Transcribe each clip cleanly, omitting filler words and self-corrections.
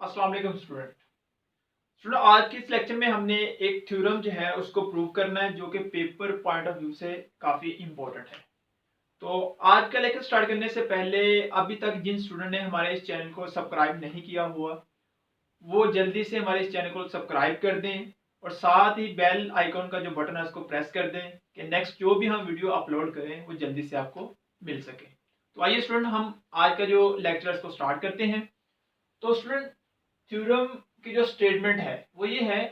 अस्सलाम वालेकुम स्टूडेंट। आज के इस लेक्चर में हमने एक थ्योरम जो है उसको प्रूव करना है जो कि पेपर पॉइंट ऑफ व्यू से काफ़ी इंपॉर्टेंट है। तो आज का लेक्चर स्टार्ट करने से पहले अभी तक जिन स्टूडेंट ने हमारे इस चैनल को सब्सक्राइब नहीं किया हुआ वो जल्दी से हमारे इस चैनल को सब्सक्राइब कर दें और साथ ही बेल आइकॉन का जो बटन है उसको प्रेस कर दें कि नेक्स्ट जो भी हम वीडियो अपलोड करें वो जल्दी से आपको मिल सके। तो आइए स्टूडेंट, हम आज का जो लेक्चर है उसको स्टार्ट करते हैं। तो स्टूडेंट, थ्योरम की जो स्टेटमेंट है वो ये है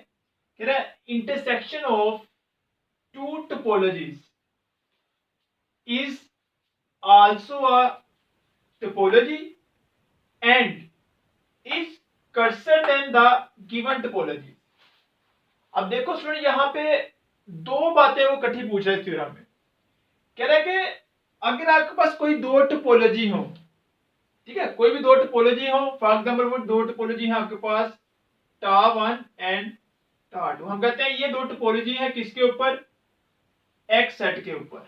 कि intersection of two topologies is also a topology and is coarser than the given topology. अब देखो स्टूडेंट, यहाँ पे दो बातें वो इकट्ठी पूछ रहे हैं थ्योरम में। कह रहा है कि अगर आपके पास कोई दो टोपोलॉजी हो, ठीक है, कोई भी दो टोपोलॉजी हो, फॉर एग्जाम्पल वो दो टोपोलॉजी है आपके पास टा1 एंड टा2। हम कहते हैं ये दो टोपोलॉजी है किसके ऊपर? एक्स सेट के ऊपर।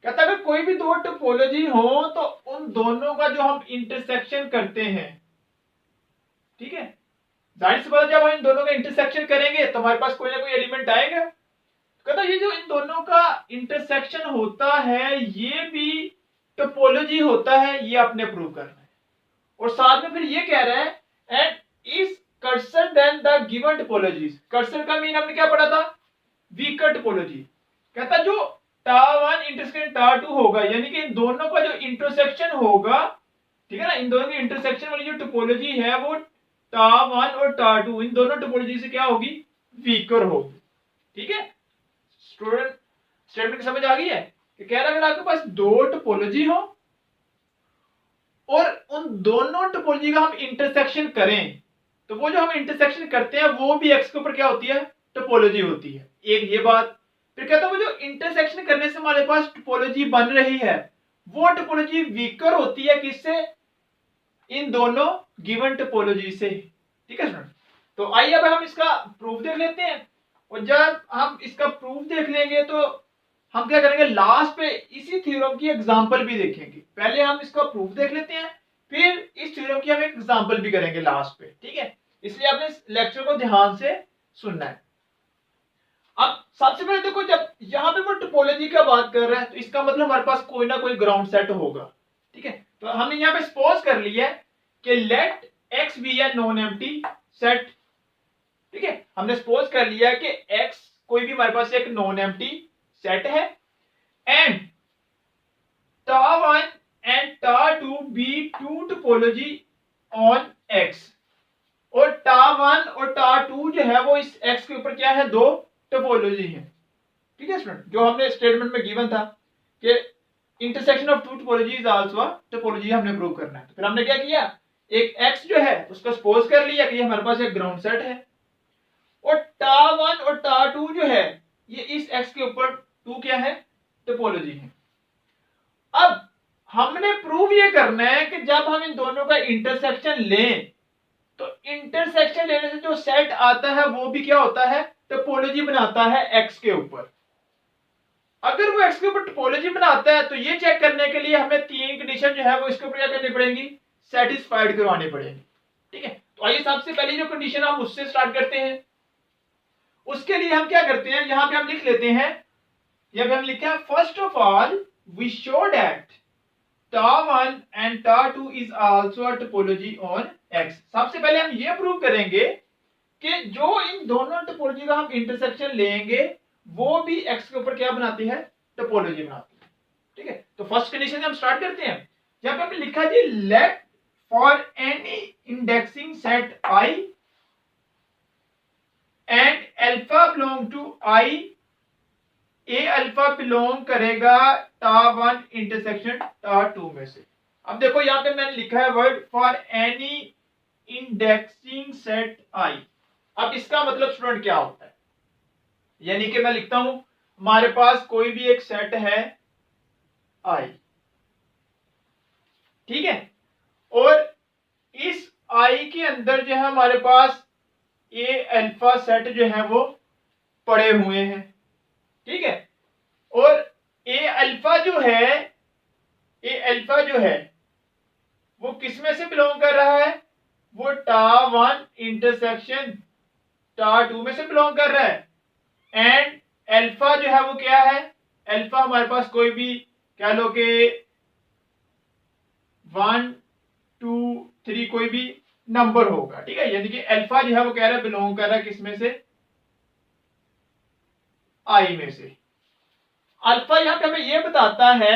कहता है अगर कोई भी दो टोपोलॉजी हो तो उन दोनों का जो हम इंटरसेक्शन करते हैं, ठीक है, जाहिर सी बात है जब हम इन दोनों का इंटरसेक्शन करेंगे तो हमारे पास कोई ना कोई एलिमेंट आएगा। कहता है ये जो इन दोनों का इंटरसेक्शन होता है ये भी टोपोलॉजी होता है, ये आपने प्रूव करना है। और साथ में फिर ये कह रहा है and is coarser than the given topologies. Coarser का मीन हमने क्या पढ़ा था? Weaker topology. कहता जो टा1 इंटरसेक्शन टा2 होगा, यानी कि इन दोनों का जो इंटरसेक्शन होगा, ठीक है ना, इन दोनों की इंटरसेक्शन वाली जो टोपोलॉजी है वो टा1 और टा2 इन दोनों टोपोलॉजी से क्या होगी? वीकर होगी। ठीक है स्टूडेंट, स्टेटमेंट समझ आ गई है कि कह रहा है अगर आपके पास दो टोपोलॉजी हो और उन दोनों टोपोलॉजी का हम इंटरसेक्शन करें तो वो जो हम इंटरसेक्शन करते हैं वो भी एक्स के ऊपर क्या होती है? टोपोलॉजी होती है। एक ये बात। फिर कहता है वो जो इंटरसेक्शन करने से हमारे पास टोपोलॉजी बन रही है वो टोपोलॉजी वीकर होती है किससे? इन दोनों गिवन टोपोलॉजी से। ठीक है स्टूडेंट, तो आइए अब हम इसका प्रूफ देख लेते हैं। और जब हम इसका प्रूफ देख लेंगे तो हम क्या करेंगे, लास्ट पे इसी थ्योरम की एग्जांपल भी देखेंगे। पहले हम इसका प्रूफ देख लेते हैं, फिर इस थ्योरम की हम एक एग्जांपल भी करेंगे लास्ट पे। ठीक है, इसलिए आपने इस लेक्चर को ध्यान से सुनना है। अब सबसे पहले देखो, जब यहाँ पे वो टोपोलॉजी का बात कर रहा है तो इसका मतलब हमारे पास कोई ना कोई ग्राउंड सेट होगा। ठीक है, तो हमने यहाँ पे सपोज कर लिया है कि let X be a non empty set. ठीक है, हमने सपोज कर लिया कि एक्स कोई भी हमारे पास एक नॉन एम्प्टी सेट है एंड टा1 एंड टा2 be two topology on X. और टा1 और टा2 जो है वो इस एक्स के ऊपर क्या है? दो टोपोलॉजी है। ठीक है स्टूडेंट, जो हमने स्टेटमेंट में गिवन था कि intersection of two topology is also a topology, हमने प्रूव करना है। तो फिर हमने क्या किया, एक एक्स जो है उसको सपोज कर लिया कि ये हमारे पास एक ग्राउंड सेट है और टा1 और टा2 जो है ये इस एक्स के ऊपर टू क्या है? टोपोलॉजी है। अब हमने प्रूव ये करना है कि जब हम इन दोनों का इंटरसेक्शन लें तो इंटरसेक्शन लेने से जो सेट आता है वो भी क्या होता है? टोपोलॉजी बनाता है एक्स के ऊपर। अगर वो एक्स के ऊपर टोपोलॉजी बनाता है तो ये चेक करने के लिए हमें तीन कंडीशन जो है वो इसके ऊपर क्या करनी पड़ेगी? सेटिस्फाइड करवानी पड़ेगी। ठीक है, तो आइए सबसे पहली जो कंडीशन हम उससे स्टार्ट करते हैं। उसके लिए हम क्या करते हैं, यहां पे हम लिख लेते हैं, यहां पे हम लिखा है first of all we show that टा1 एंड टा2 is also a topology on X. सबसे पहले हम ये प्रूव करेंगे कि जो इन दोनों टोपोलॉजी का हम इंटरसेक्शन लेंगे वो भी एक्स के ऊपर क्या बनाती है? टोपोलॉजी बनाती है। ठीक है, तो फर्स्ट कंडीशन से हम स्टार्ट करते हैं। यहां पे हमने लिखा जी let for any indexing set I and alpha belong to I, A alpha belong करेगा टा1 इंटरसेक्शन टा2 में से। अब देखो यहां पे मैंने लिखा है word for any indexing set I. अब इसका मतलब स्टूडेंट क्या होता है? यानी कि मैं लिखता हूं हमारे पास कोई भी एक सेट है आई, ठीक है, और इस आई के अंदर जो है हमारे पास ए अल्फा सेट जो है वो पड़े हुए हैं। ठीक है, और ए अल्फा जो है, ए अल्फा जो है वो किस में से बिलोंग कर रहा है? वो टा1 इंटरसेक्शन टा2 में से बिलोंग कर रहा है, एंड अल्फा जो है वो क्या है, अल्फा हमारे पास कोई भी कह लो कि 1 2 3 कोई भी नंबर होगा, ठीक है। यानी कि अल्फा जो है वो कह रहा है बिलोंग कर रहा है किसमें से, आई में से। अल्फा यहां पे हमें ये बताता है,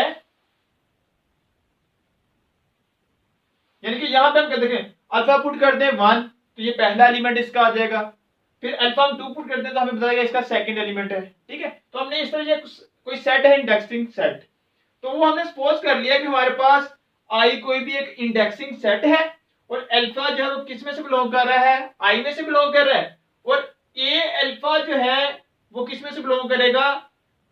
यानी कि यहां पे हम क्या देखें, अल्फा पुट कर दें 1 तो ये पहला एलिमेंट इसका आ जाएगा, फिर अल्फा हम 2 पुट कर दें तो हमें बताएगा इसका सेकंड एलिमेंट है, ठीक है। तो हमने इस तरह से कोई सेट है इंडेक्सिंग सेट, तो वो हमने सपोज कर लिया कि हमारे पास आई कोई भी एक इंडेक्सिंग सेट है और अल्फा जो है वो किस में से बिलोंग कर रहा है, आई में से बिलोंग कर रहा है, और ए अल्फा जो है वो किस में से बिलोंग करेगा,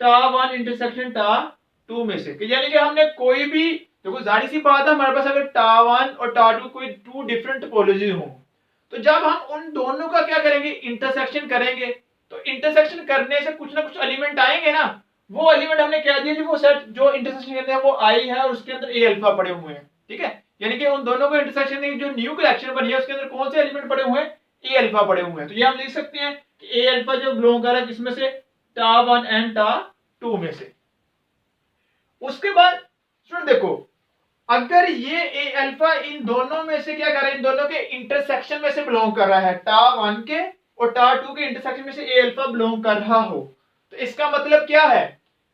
टा1 इंटरसेक्शन टा2 में से। यानी कि हमने कोई भी, देखो जाहिर सी बात है हमारे पास अगर टा1 और टा2 कोई 2 डिफरेंट टोपोलॉजी हो, तो जब हम उन दोनों का क्या करेंगे, इंटरसेक्शन करेंगे, तो इंटरसेक्शन करने से कुछ ना कुछ एलिमेंट आएंगे ना, वो एलिमेंट हमने कह दिया कि वो सेट जो इंटरसेक्शन करते हैं वो आई है और उसके अंदर ए अल्फा पड़े हुए हैं, ठीक है। यानी कि उन दोनों को इंटरसेक्शन की जो न्यू कलेक्शन बनी है उसके अंदर कौन से एलिमेंट पड़े हुए हैं, ए अल्फा पड़े हुए हैं। तो ये हम लिख सकते हैं कि ए अल्फा जो बिलोंग कर रहा है किसमें से, टा1 एंड टा2 में से। उसके बाद स्टूडेंट देखो, अगर ये ए अल्फा इन दोनों में से क्या कर रहा है, इन दोनों के इंटरसेक्शन में से बिलोंग कर रहा है, टा1 के और टा2 के इंटरसेक्शन में से ए अल्फा बिलोंग कर रहा हो, तो इसका मतलब क्या है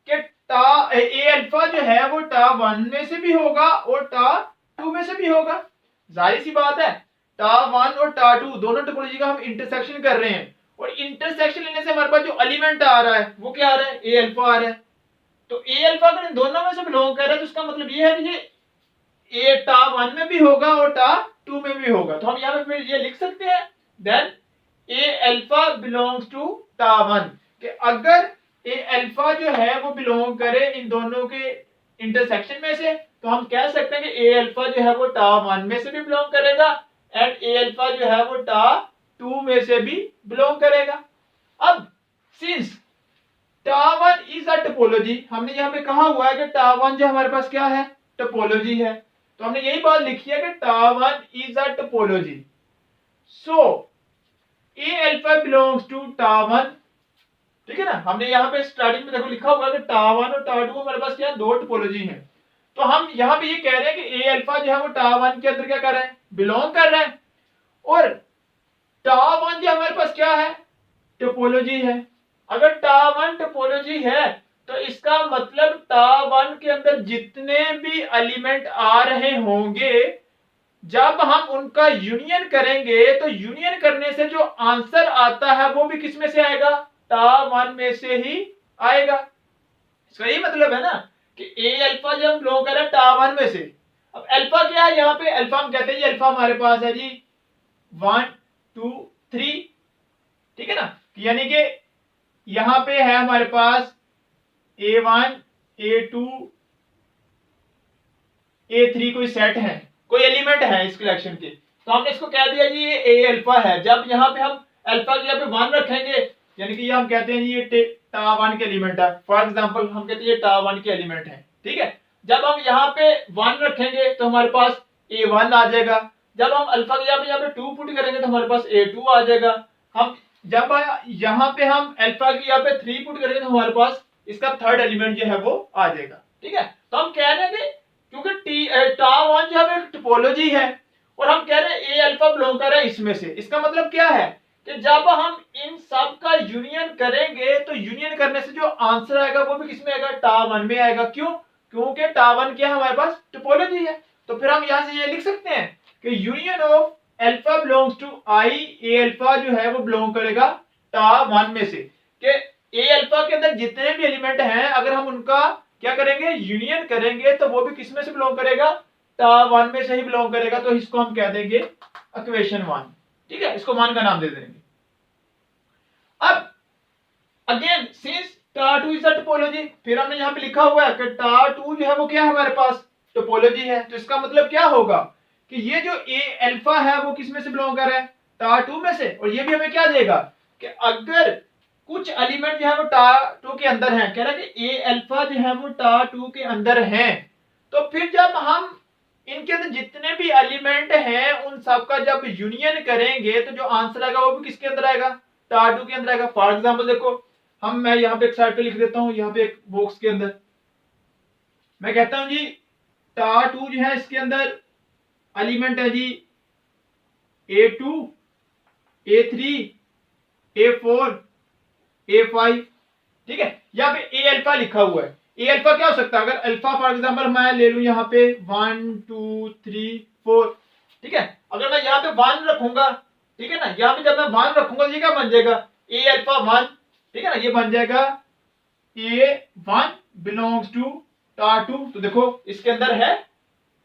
कि ए अल्फा जो है वो टा1 में से भी होगा और टा2 में से भी होगा। जाहिर सी बात है टा1 और टा2 दोनों टोपोलॉजी का हम इंटरसेक्शन कर रहे हैं, और इंटरसेक्शन लेने से हमारे पास जो एलिमेंट आ रहा है वो क्या आ रहा है, ए अल्फा आ रहा है। तो ए अल्फा अगर इन दोनों में से बिलोंग कर रहा है तो इसका मतलब ये है कि ए टा1 में भी होगा और टा2 में भी होगा। तो हम यहाँ पे फिर ये लिख सकते हैं then A alpha belongs to टा1, कि अगर ए अल्फा जो है वो बिलोंग करे इन दोनों के इंटरसेक्शन में से, तो हम कह सकते हैं कि ए अल्फा जो है वो टा1 में से भी बिलोंग करेगा एंड ए अल्फा जो है वो टा2 में से भी बिलोंग करेगा। अब सिंस टा1 इज अ टोपोलॉजी, हमने यहाँ पे कहा हुआ है कि टा1 जो हमारे पास क्या है, टोपोलॉजी है, तो हमने यही बात लिखी है कि टा1 is a topology, so A alpha belongs to टा1, ठीक है ना। हमने यहाँ पे स्टार्टिंग में देखो लिखा हुआ है कि टा1 और टा2 हमारे पास क्या दो टोपोलॉजी है, तो हम यहाँ पे ये कह रहे हैं कि ए अल्फा जो है वो टा1 के अंदर क्या कर रहा है, बिलोंग कर रहा है, और टा1 जो हमारे पास क्या है, टोपोलॉजी है। अगर टा1 टोपोलॉजी है तो इसका मतलब टा1 के अंदर जितने भी एलिमेंट आ रहे होंगे जब हम उनका यूनियन करेंगे तो यूनियन करने से जो आंसर आता है वो भी किस में से आएगा, टा1 में से ही आएगा। इसका यही मतलब है ना कि ए अल्फा जब हम बिलोंग कर रहे हैं टा1 में से, अब अल्फा क्या है, यहाँ पे अल्फा हम कहते हैं ये अल्फा हमारे पास है जी 1 2 3, ठीक है ना। यानी कि यहां पे है हमारे पास A1 A2 A3 कोई सेट है, कोई एलिमेंट है इस कलेक्शन के, तो हमने इसको कह दिया जी ये ए अल्फा है। जब यहाँ पे हम अल्फा की यहाँ पे 1 रखेंगे यानी कि ये हम कहते हैं जी ये टा1 के एलिमेंट है, फॉर एग्जांपल हम कहते हैं ये टा1 के एलिमेंट है, ठीक है। जब हम यहाँ पे 1 रखेंगे तो हमारे पास A1 आ जाएगा, जब हम अल्फा के यहाँ पे 2 पुट करेंगे तो हमारे पास A2 आ जाएगा, हम जब यहाँ पे हम अल्फा की यहाँ पे 3 पुट करेंगे तो हमारे पास इसका थर्ड एलिमेंट जो है वो आ जाएगा, ठीक है। तो हम कह रहे हैं कि क्योंकि टा1 जो है एक टोपोलॉजी है और हम कह रहे हैं ए अल्फा बिलोंग कर रहा है इसमें से, इसका मतलब क्या है कि जब हम इन सब का यूनियन करेंगे तो यूनियन करने से जो आंसर आएगा वो भी किसमें आएगा, टा1 में आएगा। क्यों, क्योंकि टा1 क्या है हमारे पास, टोपोलॉजी है। तो फिर हम यहां से ये लिख सकते हैं कि union of alpha belongs to I, A alpha जो है वो बिलोंग करेगा टा1 में से, कि ए अल्फा के अंदर जितने भी एलिमेंट हैं अगर हम उनका क्या करेंगे, यूनियन करेंगे तो वो भी किसमें से बिलोंग करेगा, टा1 में से ही बिलोंग करेगा। तो इसको हम कह देंगे इक्वेशन 1, ठीक है, इसको 1 का नाम दे देंगे। अब अगेन सिंस टा2 इज अ टोपोलॉजी, फिर हमने यहाँ पे लिखा हुआ है कि टा2 जो है वो क्या है हमारे पास, टोपोलॉजी है, तो इसका मतलब क्या होगा कि ये जो ए अल्फा है वो किसमें से बिलोंग कर रहा है, टा2 में से। और ये भी हमें क्या देगा कि अगर कुछ एलिमेंट जो है वो टा2 के अंदर हैं, कह रहा है कि ए अल्फा जो है वो टा2 के अंदर हैं, तो फिर जब हम इनके अंदर जितने भी एलिमेंट हैं उन सब का जब यूनियन करेंगे तो जो आंसर आएगा वो भी किसके अंदर आएगा, टार टू के अंदर आएगा। फॉर एग्जांपल देखो, मैं यहाँ पे एक साइड पे लिख देता हूँ, यहाँ पे एक बॉक्स के अंदर मैं कहता हूँ जी टार टू जो है इसके अंदर एलिमेंट है जी A2, A3, A4, A5, ठीक है। यहाँ पे A अल्फा लिखा हुआ है। A अल्फा क्या हो सकता है, अगर अल्फा फॉर एग्जांपल मैं ले लूं यहाँ पे 1 2 3 4, ठीक है। अगर मैं यहाँ पे 1 रखूंगा, ठीक है ना, यहाँ पे जब मैं 1 रखूंगा तो ये क्या बन जाएगा, A अल्फा 1, ठीक है ना, ये बन जाएगा A1 बिलोंग्स टू टार 2। तो देखो इसके अंदर है,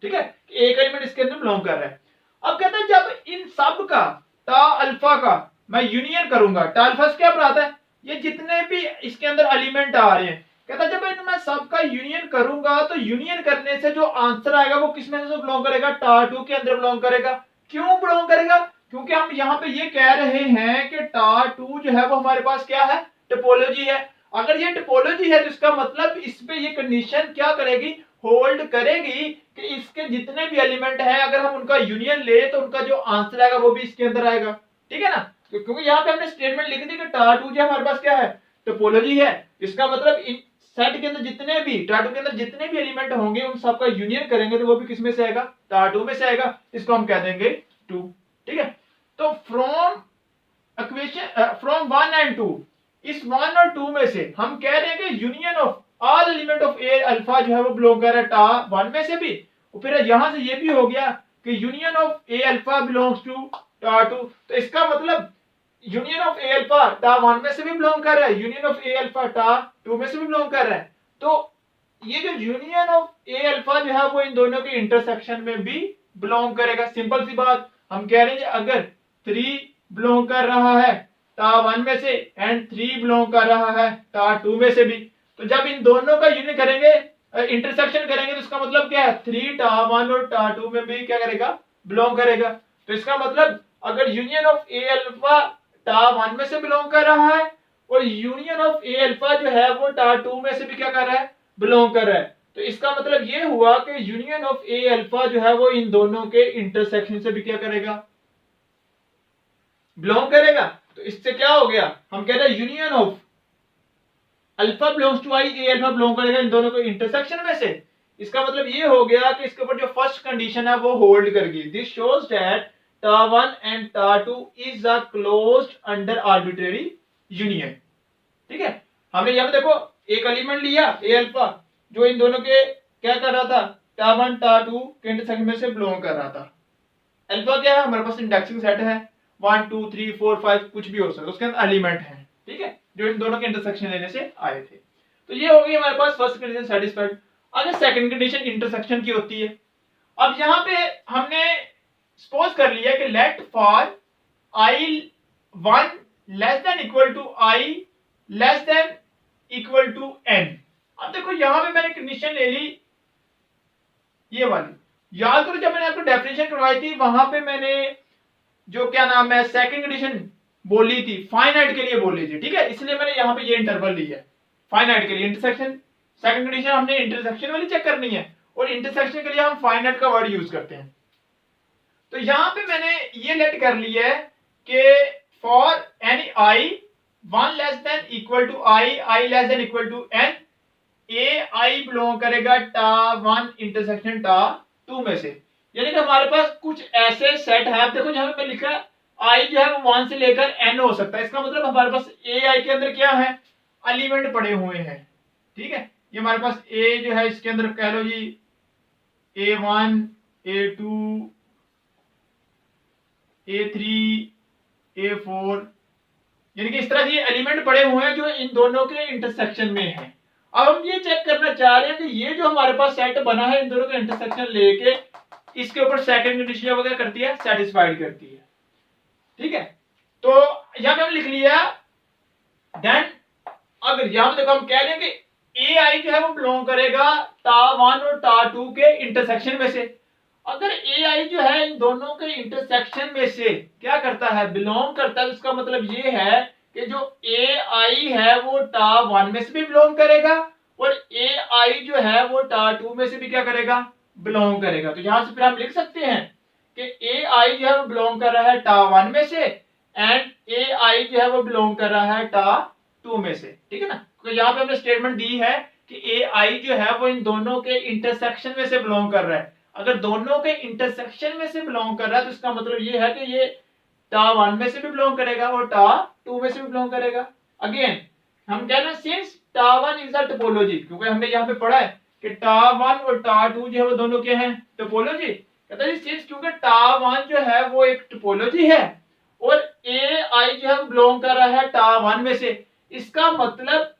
ठीक है, एक एलिमेंट इसके अंदर बिलोंग कर रहा है। अब कहते हैं जब इन सब का टा अल्फा का मैं यूनियन करूंगा, टा अल्फा से क्या बनाता है, ये जितने भी इसके अंदर एलिमेंट आ रहे हैं, कहता है जब इनमें सबका यूनियन करूंगा तो यूनियन करने से जो आंसर आएगा वो किस में से बिलोंग करेगा, टा टू के अंदर बिलोंग करेगा। क्यों बिलोंग करेगा, क्योंकि हम यहाँ पे ये कह रहे हैं कि टा टू जो है वो हमारे पास क्या है, टोपोलॉजी है। अगर ये टोपोलॉजी है तो इसका मतलब इस पे ये कंडीशन क्या करेगी, होल्ड करेगी कि इसके जितने भी एलिमेंट है अगर हम उनका यूनियन ले तो उनका जो आंसर आएगा वो भी इसके अंदर आएगा, ठीक है ना। क्योंकि यहाँ पे हमने स्टेटमेंट लिख दी कि टार टू जो हमारे पास क्या है, टोपोलॉजी है। इसका मतलब इन सेट के अंदर जितने भी टार टू के अंदर जितने भी एलिमेंट होंगे उन सबका यूनियन करेंगे तो वो भी किस में से आएगा, टार टू में से आएगा। इसको हम कह देंगे 2, ठीक है। तो फ्रॉम इक्वेशन फ्रॉम 1 एंड 2, इस 1 और 2 में से हम कह रहे हैं कि union of all element of A alpha जो है वो बिलोंग कर रहा है टा 1 में से भी, और फिर यहां से ये भी हो गया कि union of A alpha belongs to टा 2। तो इसका मतलब यूनियन ऑफ ए अल्फा टा 1 में से भी बिलोंग कर रहा है, यूनियन ऑफ ए अल्फा टा 2 में से भी बिलोंग कर रहा है। तो ये जो यूनियन ऑफ ए अल्फा जो है वो इन दोनों के इंटरसेक्शन में भी बिलोंग करेगा। सिंपल सी बात, हम कह रहे हैं अगर 3 बिलोंग कर रहा है टा 1 में से एंड 3 बिलोंग कर रहा है टा 2 में से भी, तो जब इन दोनों का यूनियन करेंगे, इंटरसेक्शन करेंगे, तो इसका मतलब क्या है, 3 टा 1 और टा 2 में भी क्या करेगा, बिलोंग करेगा। तो इसका मतलब अगर यूनियन ऑफ ए अल्फा टा 1 में से बिलोंग कर रहा है और यूनियन ऑफ ए अल्फा जो है वो टा 2 में से भी क्या कर रहा है, बिलोंग कर रहा है, तो इसका मतलब ये हुआ कि यूनियन ऑफ ए अल्फा जो है वो इन दोनों के इंटरसेक्शन से भी क्या करेगा, बिलोंग करेगा। तो इससे क्या हो गया, हम कह रहे हैं union of alpha belongs to I, A alpha belong करेगा इन दोनों के इंटरसेक्शन में से। इसका मतलब ये हो गया कि इसके ऊपर जो फर्स्ट कंडीशन है वो होल्ड करेगी। दिस शोज दैट टा 1 एंड टा 2 is a closed under arbitrary union, ठीक है। हमने यहाँ पे देखो एक एलिमेंट लिया ए अल्फा जो इन दोनों के क्या कर रहा था, टा 1 टा 2 के इंटरसेक्शन में से बिलोंग कर रहा था। अल्फा क्या है, हमारे पास इंडेक्सिंग सेट है 1 2 3 4 5 कुछ भी हो सकता है, उसके अंदर एलिमेंट है, ठीक है, जो इन दोनों के इंटरसेक्शन लेने से आए थे। तो ये हो गई हमारे पास फर्स्ट कंडीशन सेटिस्फाइड। आगे सेकंड कंडीशन इंटरसेक्शन की होती है। अब यहाँ पे हमने सपोज कर लिया कि let for i1 less than equal to i less than equal to n। अब देखो यहाँ पे मैंने कंडीशन ले ली ये वाली, याद करो जब मैंने आपको डेफिनेशन करवाई थी वहां पे मैंने जो क्या नाम है सेकंड कंडीशन बोली थी, फाइनाइट के लिए बोली थी, ठीक है, इसलिए मैंने यहाँ पे ये इंटरवल लिया है फाइनाइट के लिए। इंटरसेक्शन सेकंड कंडीशन हमने इंटरसेक्शन वाली चेक करनी है और इंटरसेक्शन के लिए हम फाइनाइट का वर्ड यूज करते हैं। तो यहाँ पे मैंने ये लेट कर लिया है कि for any i 1 less than equal to i less than equal to n, A I belong करेगा टा 1 इंटरसेक्शन टा 2 में से। यानी कि हमारे पास कुछ ऐसे सेट है, आप देखो जहां पे लिखा है आई जो है वो 1 से लेकर n हो सकता है। इसका मतलब हमारे पास ए आई के अंदर क्या है, एलिमेंट पड़े हुए हैं, ठीक है। ये हमारे पास ए जो है इसके अंदर कह लो जी A1 A2 A3 A4, यानी कि इस तरह से एलिमेंट पड़े हुए हैं जो इन दोनों के इंटरसेक्शन में है। अब हम ये चेक करना चाह रहे हैं कि ये जो हमारे पास सेट बना है इन दोनों का इंटरसेक्शन लेके इसके ऊपर सेकंड कंडीशन वगैरह करती है, सेटिस्फाइड करती है, ठीक है। तो यहां पे हम लिख लिया देन अगर यहां पे देखो हम कह रहे हैं कि ए आई जो है वो बिलोंग करेगा टा 1 और टा 2 के इंटरसेक्शन में से। अगर ए आई जो है इन दोनों के इंटरसेक्शन में से क्या करता है, बिलोंग करता है, तो इसका मतलब ये है कि जो ए आई है वो टा 1 में से भी बिलोंग करेगा और ए आई जो है वो टा 2 में से भी क्या करेगा, बिलोंग करेगा। तो यहां से फिर हम लिख सकते हैं कि ए आई जो है वो बिलोंग कर रहा है टा 1 में से, एंड ए आई जो है वो बिलोंग कर रहा है टा 2 में से, ठीक है ना। तो यहाँ पे हमने स्टेटमेंट दी है कि ए आई जो है वो इन दोनों के इंटरसेक्शन में से बिलोंग कर रहा है। अगर दोनों के इंटरसेक्शन में से बिलोंग कर रहा है तो इसका मतलब ये है कि ये टा 1 में से भी बिलोंग करेगा और टा 2 में से भी बिलोंग करेगा। अगेन हम कह रहे हैं सिंस टा 1 इज अ टोपोलॉजी, क्योंकि हमने यहाँ पे पढ़ा है कि टा 1 और टा 2 जो है वो दोनों क्या हैं, टोपोलॉजी। कहता है सिंस क्योंकि टा 1 जो है वो एक टोपोलॉजी है और ए आई जो है बिलोंग कर रहा है टा 1 में से, इसका मतलब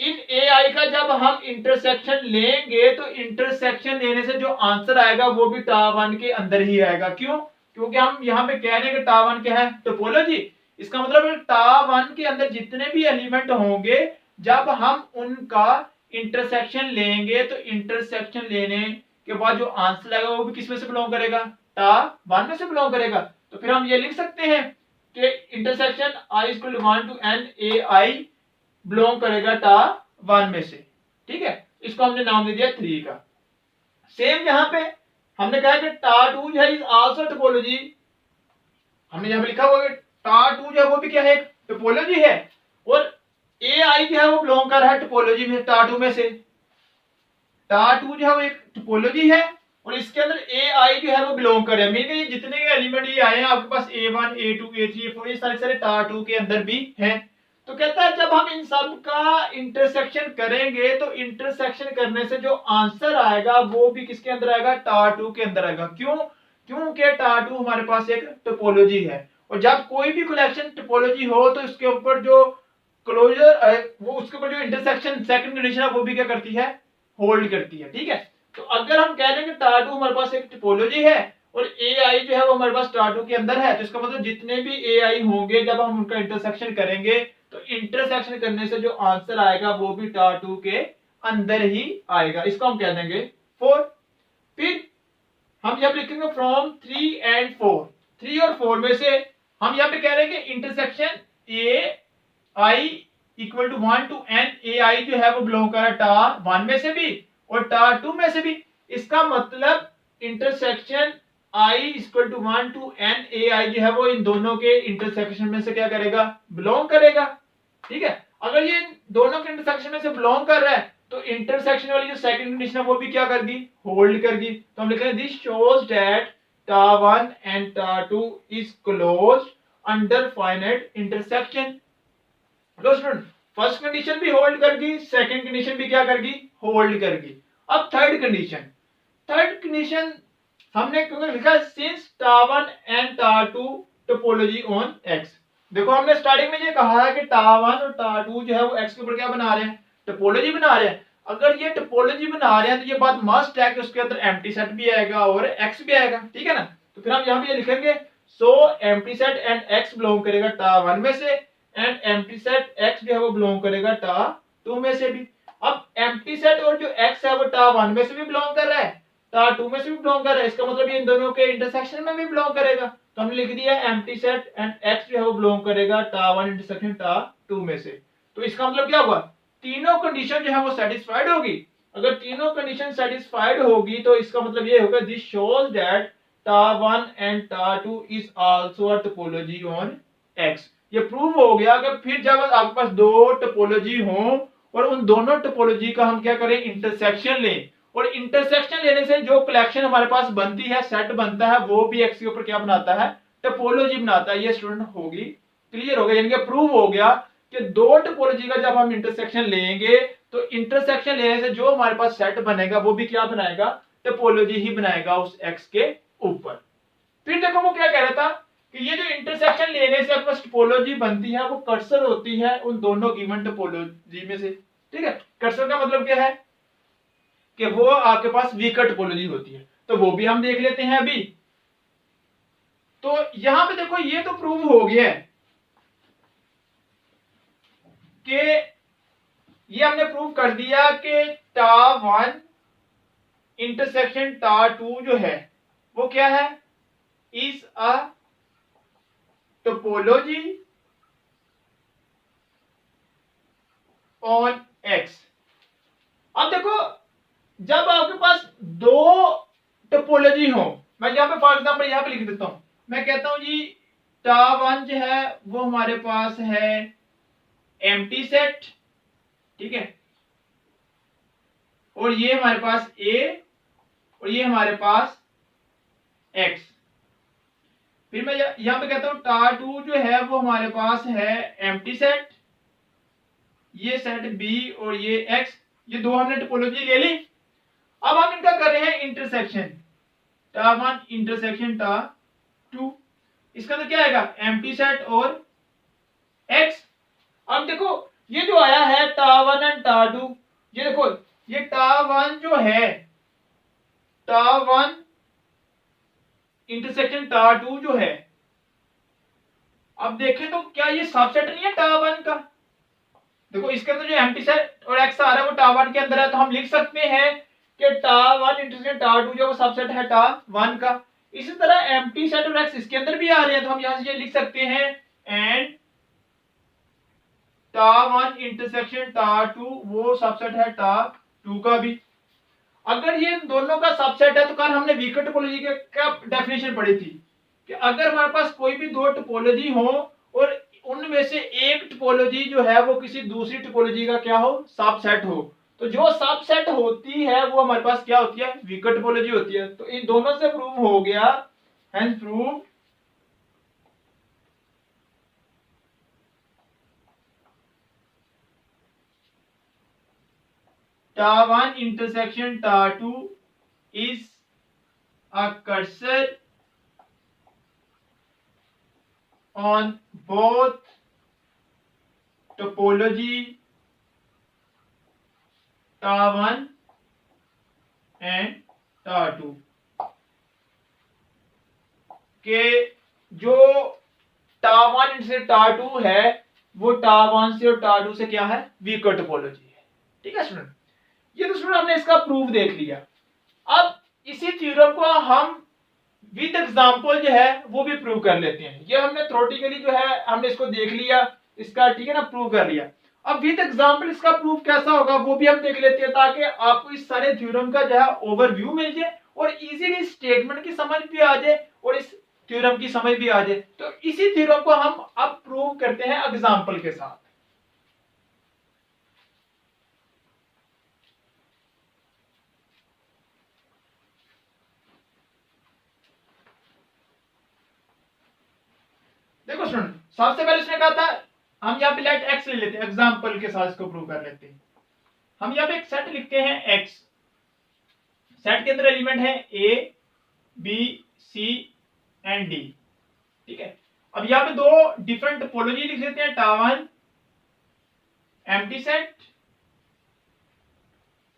इन ए आई का जब हम इंटरसेक्शन लेंगे तो इंटरसेक्शन लेने से जो आंसर आएगा वो भी टा 1 के अंदर ही आएगा। क्यों? क्योंकि हम यहाँ पे कह रहे हैं कि टा 1 क्या है, टोपोलॉजी। इसका मतलब टा 1 के अंदर जितने भी एलिमेंट होंगे जब हम उनका इंटरसेक्शन लेंगे तो इंटरसेक्शन लेने के बाद जो आंसर आएगा वो भी किस में से बिलोंग करेगा, टा 1 में से बिलोंग करेगा। तो फिर हम ये लिख सकते हैं कि intersection I equal to 1 to N A I belong करेगा टा 1 में से, ठीक है। इसको हमने नाम दे दिया 3 का। सेम यहां पे हमने कहा कि टा 2 जो है इज आल्सो टोपोलॉजी। हमने यहां पे लिखा हुआ है टा 2 जो है वो भी क्या है, एक टोपोलॉजी है और ए आई जो है वो बिलोंग कर रहा है टोपोलॉजी में टा 2 में से। टा 2 जो है वो एक टोपोलॉजी है और इसके अंदर ए आई जो है वो बिलोंग कर रहा है। मीन ये जितने एलिमेंट ये आए हैं आपके पास A1 A2 A3 A4 ये सारे सारे टा 2 के अंदर भी हैं। तो कहता है जब हम इन सब का इंटरसेक्शन करेंगे तो इंटरसेक्शन करने से जो आंसर आएगा वो भी किसके अंदर आएगा, टा 2 के अंदर आएगा। क्यों? क्योंकि टा 2 हमारे पास एक टोपोलॉजी है और जब कोई भी कलेक्शन टोपोलॉजी हो तो उसके ऊपर जो क्लोजर वो उसके ऊपर जो इंटरसेक्शन सेकंड कंडीशन है वो भी क्या करती है, होल्ड करती है, ठीक है। तो अगर हम कह रहे हैं कि टा 2 हमारे पास एक टोपोलॉजी है और ए आई जो है वो हमारे पास टा 2 के अंदर है, तो इसका मतलब जितने भी ए आई होंगे जब हम उनका इंटरसेक्शन करेंगे तो इंटरसेक्शन करने से जो आंसर आएगा वो भी टा 2 के अंदर ही आएगा। इसको हम कह देंगे 4। फिर हम यहाँ पे लिखेंगे फ्रॉम 3 एंड 4। 3 और 4 में से हम यहाँ पे कह रहे हैं कि intersection A I equal to 1 to N A I जो है वो बिलोंग कर रहा है टा 1 में से भी और टा 2 में से भी। इसका मतलब intersection I equal to 1 to N A I जो है वो इन दोनों के इंटरसेक्शन में से क्या करेगा, बिलोंग करेगा, ठीक है। अगर ये दोनों के इंटरसेक्शन में से बिलोंग कर रहा है तो इंटरसेक्शन वाली जो सेकंड कंडीशन है वो भी क्या करगी, होल्ड करगी। तो हम लिखेंगे दिस शोज दैट टा 1 एंड टा 2 is closed under finite intersection. Low student, first condition भी होल्ड करगी, सेकंड कंडीशन भी क्या करगी, होल्ड करगी। अब थर्ड कंडीशन, थर्ड कंडीशन हमने क्योंकि लिखा सिंस टा 1 एंड टा 2 टोपोलॉजी ऑन एक्स। देखो हमने स्टार्टिंग में ये कहा है कि टा 1 और टा 2 जो है वो एक्स के ऊपर क्या बना रहे हैं, टोपोलॉजी बना रहे हैं। अगर ये टोपोलॉजी बना रहे हैं तो ये बात मस्ट है कि उसके अंदर एम्प्टी सेट भी आएगा और एक्स भी आएगा, ठीक है ना। तो फिर हम यहाँ पे ये लिखेंगे सो empty set and x belong करेगा टा 1 में से एंड एम्प्टी सेट एक्स जो है वो बिलोंग करेगा टा 2 में से भी। अब एम्प्टी सेट और जो एक्स है वो टा 1 में से भी बिलोंग कर रहा है, टा 2 में से भी बिलोंग कर रहा है। इसका मतलब ये इन दोनों के इंटरसेक्शन में भी बिलोंग करेगा। तो हमने लिख दिया एम्प्टी सेट एंड एक्स जो है वो बिलोंग करेगा टा 1 इंटरसेक्शन टा 2 में से। तो इसका मतलब क्या हुआ, तीनों कंडीशन जो है वो सेटिस्फाइड होगी। अगर तीनों कंडीशन सेटिस्फाइड होगी तो इसका मतलब ये होगा दिस शोज दैट टा 1 एंड टा 2 is also a topology on x. ये प्रूव हो गया कि फिर जब आपके पास दो टोपोलॉजी हो और उन दोनों टोपोलॉजी का हम क्या करें, इंटरसेक्शन लें और इंटरसेक्शन लेने से जो कलेक्शन हमारे पास बनती है, सेट बनता है, वो भी एक्स के ऊपर क्या बनाता है, टोपोलॉजी बनाता है। ये स्टूडेंट होगी क्लियर हो गया, यानी कि प्रूव हो गया कि दो टोपोलॉजी का जब हम इंटरसेक्शन लेंगे तो इंटरसेक्शन लेने से जो हमारे पास सेट बनेगा वो भी क्या बनाएगा, टोपोलॉजी ही बनाएगा उस एक्स के ऊपर। फिर देखो वो क्या कह रहा था कि ये जो इंटरसेक्शन लेने से आपके पास टोपोलॉजी बनती है वो कर्सर होती है उन दोनों गिवन टोपोलॉजी में से, ठीक है। कर्सर का मतलब क्या है कि वो आपके पास वीकर टोपोलॉजी होती है, तो वो भी हम देख लेते हैं अभी। तो यहां पे देखो ये तो प्रूव हो गया है कि ये हमने प्रूव कर दिया कि टा 1 इंटरसेक्शन टा 2 जो है वो क्या है, is a topology on x. अब देखो जब आपके पास दो मैं यहाँ पे लिख देता हूं, मैं कहता हूं जी टा1 जो है वो हमारे पास है एम्प्टी सेट, ठीक है, और ये हमारे पास ए और ये हमारे पास एक्स। फिर मैं यहां पे कहता हूं टा2 जो है वो हमारे पास है एम्प्टी सेट, ये सेट बी और ये एक्स, ये दो हमने टोपोलॉजी ले ली। अब हम इनका कर रहे हैं इंटरसेक्शन, टा1 इंटरसेक्शन टा2, इसका अंदर क्या आएगा एम्प्टी सेट और एक्स। अब देखो ये जो आया है टा1 एंड टा2, ये देखो ये टा1 जो है, टा1 इंटरसेक्शन टा2 जो है, अब देखें तो क्या ये सबसेट नहीं है टा1 का? देखो इसके अंदर जो एम्प्टी सेट और एक्स आ रहा है वो टा1 के अंदर है, तो हम लिख सकते हैं कि टा1 इंटरसेक्शन टा2 जो वो सबसेट है टा1 का। इसी तरह एम्प्टी सेट और एक्स इसके अंदर भी आ रहे हैं, तो हम यहां से ये लिख सकते हैं एंड टा1 इंटरसेक्शन टा2 वो सबसेट है टा2 का भी। अगर ये इन दोनों का सबसेट है तो कल हमने वीकर टोपोलॉजी का डेफिनेशन पढ़ी थी कि अगर हमारे पास कोई भी दो टोपोलॉजी हो और उनमें से एक टोपोलॉजी जो है वो किसी दूसरी टोपोलॉजी का क्या हो सबसेट हो, तो जो सबसेट होती है वो हमारे पास क्या होती है वीकर टोपोलॉजी होती है। तो इन दोनों से प्रूव हो गया, हेंस प्रूव टा1 intersection टा2 is a cursor on both topology टा1 and टा2 के जो टा1 से टा2 है वो टा1 से और टा2 से क्या है वीकर टोपोलॉजी है, ठीक है स्टूडेंट। ये तो स्टूडेंट हमने इसका प्रूफ देख लिया। अब इसी थ्योरम को हम विद एग्जांपल जो है वो भी प्रूव कर लेते हैं। ये हमने थ्योरेटिकली जो है हमने इसको देख लिया, इसका ठीक है ना प्रूव कर लिया। अब विद एग्जांपल इसका प्रूफ कैसा होगा वो भी हम देख लेते हैं, ताकि आपको इस सारे थ्योरम का जो है ओवरव्यू मिल जाए और इजीली स्टेटमेंट की समझ भी आ जाए और इस थ्योरम की समझ भी आ जाए। तो इसी थ्योरम को हम अब प्रूव करते हैं एग्जांपल के साथ। देखो स्टूडेंट सबसे पहले उसने कहा था हम यहाँ पे लेट एक्स ले लेते हैं, एग्जांपल के साथ इसको प्रूव कर लेते हैं। हम यहाँ पे एक सेट लिखते हैं एक्स, सेट के अंदर एलिमेंट है A B C and D, ठीक है। अब यहाँ पे दो डिफरेंट टोपोलॉजी लिख देते हैं, टा1 एम्प्टी सेट,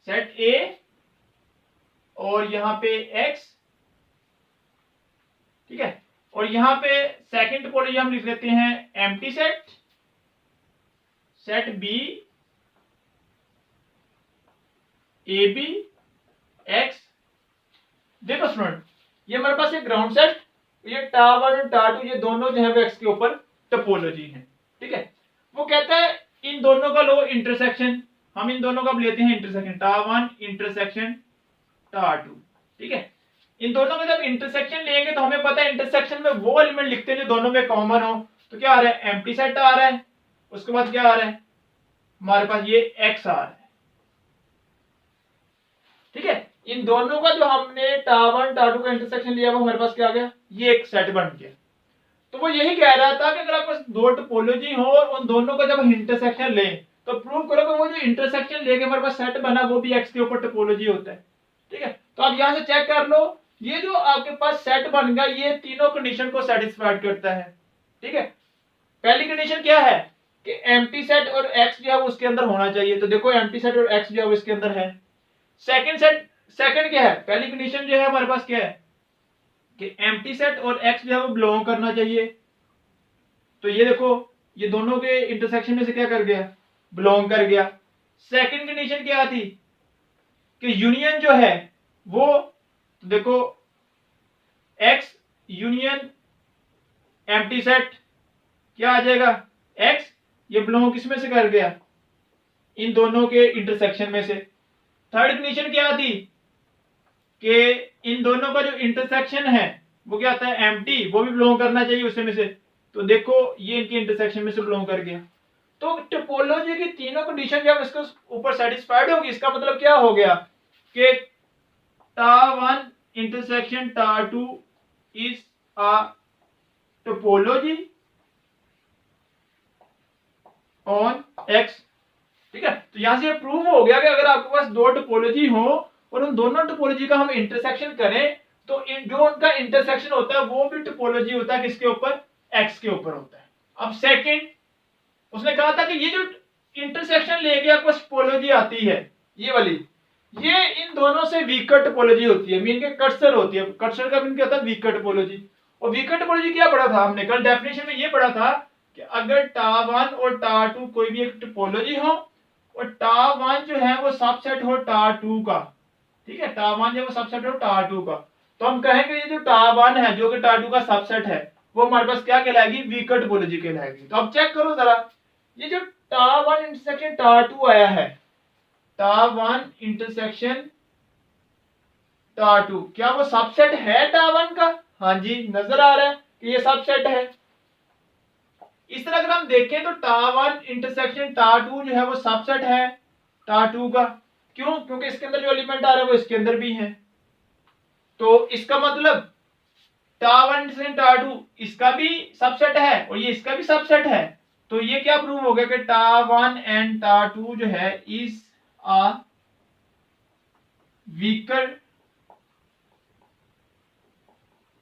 सेट ए और यहाँ पे एक्स, ठीक है। और यहां पे सेकंड टोपोलॉजी हम लिख लेते हैं empty set, set B A B X. देखो स्टूडेंट ये हमारे पास एक ग्राउंड सेट, ये टा1 और टा2 ये दोनों जो है वो एक्स के ऊपर टोपोलॉजी है, ठीक है। वो कहता है इन दोनों का लो इंटरसेक्शन, हम इन दोनों का लेते हैं इंटरसेक्शन, टा1 इंटरसेक्शन टा2, ठीक है। इन दोनों में जब इंटरसेक्शन लेंगे तो हमें पता है इंटरसेक्शन में वो एलिमेंट लिखते हैं जो दोनों में कॉमन हो। तो क्या आ रहा है एम्प्टी सेट आ रहा है, उसके बाद क्या आ रहा है हमारे पास ये एक्स आ रहा है, ठीक है। इन दोनों का जो हमने टा1 टा2 का इंटरसेक्शन लिया वो हमारे पास क्या आ गया, ये एक सेट बन गया। तो वो यही कह रहा था कि अगर आपके पास दो टोपोलॉजी हो और उन दोनों का जब इंटरसेक्शन लें तो प्रूव करो कि वो जो इंटरसेक्शन लेके हमारे पास सेट बना वो भी एक्स के ऊपर टोपोलॉजी होता है, ठीक है। तो आप यहां से चेक कर लो, ये जो आपके पास सेट बन गया ये तीनों कंडीशन को सेटिस्फाइड करता है, ठीक है। पहली कंडीशन क्या है कि एम्प्टी सेट और एक्स जो है उसके अंदर होना चाहिए, तो देखो एम्प्टी सेट और एक्स जो है वो इसके अंदर है। सेकंड क्या है, पहली कंडीशन जो है हमारे पास क्या है कि एम्प्टी सेट और एक्स जो है वो बिलोंग करना चाहिए, तो ये देखो ये दोनों के इंटरसेक्शन में से क्या कर गया बिलोंग कर गया। सेकंड कंडीशन क्या थी कि यूनियन जो है वो, तो देखो एक्स यूनियन एम्प्टी सेट क्या आ जाएगा एक्स, ये बिलोंग किस में से कर गया इन दोनों के इंटरसेक्शन में से। थर्ड कंडीशन क्या थी कि इन दोनों का जो इंटरसेक्शन है वो क्या आता है एम्प्टी, वो भी बिलोंग करना चाहिए उसमें से। तो देखो ये इनकी इंटरसेक्शन में से बिलोंग कर गया। तो टोपोलॉजी की तीनों कंडीशन जब इसके ऊपर सेटिस्फाइड होगी, इसका मतलब क्या हो गया कि टा1 इंटरसेक्शन टा2 is a topology on X. ठीक है, तो यहां से प्रूव हो गया कि अगर आपके पास दो टोपोलॉजी हो और उन दोनों टोपोलॉजी का हम इंटरसेक्शन करें तो जो उनका इंटरसेक्शन होता है वो भी टोपोलॉजी होता है किसके ऊपर, एक्स के ऊपर होता है। अब सेकंड उसने कहा था कि ये जो इंटरसेक्शन लेके आपको टोपोलॉजी आती है ये वाली, ये इन दोनों से वीकर टोपोलॉजी होती है, मीन के कटसर होती है। कटसर का मीन क्या होता है, वीकर टोपोलॉजी। और वीकर टोपोलॉजी क्या पढ़ा था हमने कल, डेफिनेशन में ये पढ़ा था कि अगर टा1 और टा2 कोई भी एक टोपोलॉजी हो और टा1 जो है वो सबसेट हो टा2 का, ठीक है, टा1 जो वो सबसेट हो टा2 का, तो हम कहेंगे ये जो टा1 है जो कि टा2 का सबसेट है वो हमारे पास क्या कहलाएगी, वीकर टोपोलॉजी कहलाएगी। तो अब चेक करो जरा, ये जो टा1 इंटरसेक्शन टा2 आया है, टा1 इंटरसेक्शन टा2, क्या वो सबसेट है टा1 का? हाँ जी, नजर आ रहा है कि ये सबसेट है। इस तरह अगर हम देखें तो टा1 इंटरसेक्शन टा2 जो है वो सबसेट है टा2 का। क्यों? क्योंकि इसके अंदर जो एलिमेंट आ रहा है वो इसके अंदर भी है। तो इसका मतलब टा1 इंटरसेक्शन टा2 इसका भी सबसेट है और ये इसका भी सबसेट है। तो ये क्या प्रूव हो गया कि टा1 एंड टा2 जो है इज अ वीकर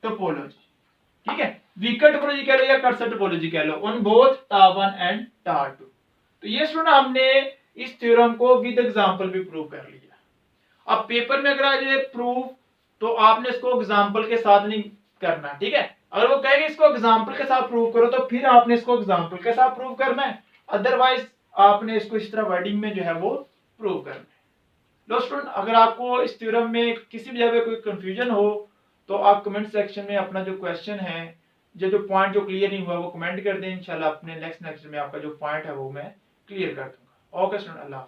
टोपोलॉजी। ठीक है, वीकर टोपोलॉजी कह लो या कर्सर टोपोलॉजी कह लो, ऑन बोथ टा1 एंड टा2। तो ये स्टूडेंट हमने इस थ्योरम को विद एग्जांपल भी प्रूव कर लिया। अब पेपर में अगर आ जाए प्रूफ तो आपने इसको एग्जांपल के साथ नहीं करना, ठीक है। अगर वो कहेंगे इसको एग्जांपल के साथ प्रूव करो तो फिर आपने इसको एग्जांपल के साथ प्रूव करना है, अदरवाइज आपने इसको इस तरह वर्डिंग में जो है वो प्रूव करना है। लो स्टूडेंट, अगर आपको इस थ्योरम में किसी भी जगह कोई कंफ्यूजन हो तो आप कमेंट सेक्शन में अपना जो क्वेश्चन है, जो पॉइंट जो क्लियर नहीं हुआ वो कमेंट कर दें। इंशाल्लाह अपने नेक्स्ट लेक्चर में आपका जो पॉइंट है वो मैं क्लियर कर दूंगा। ओके स्टूडेंट, अल्लाह।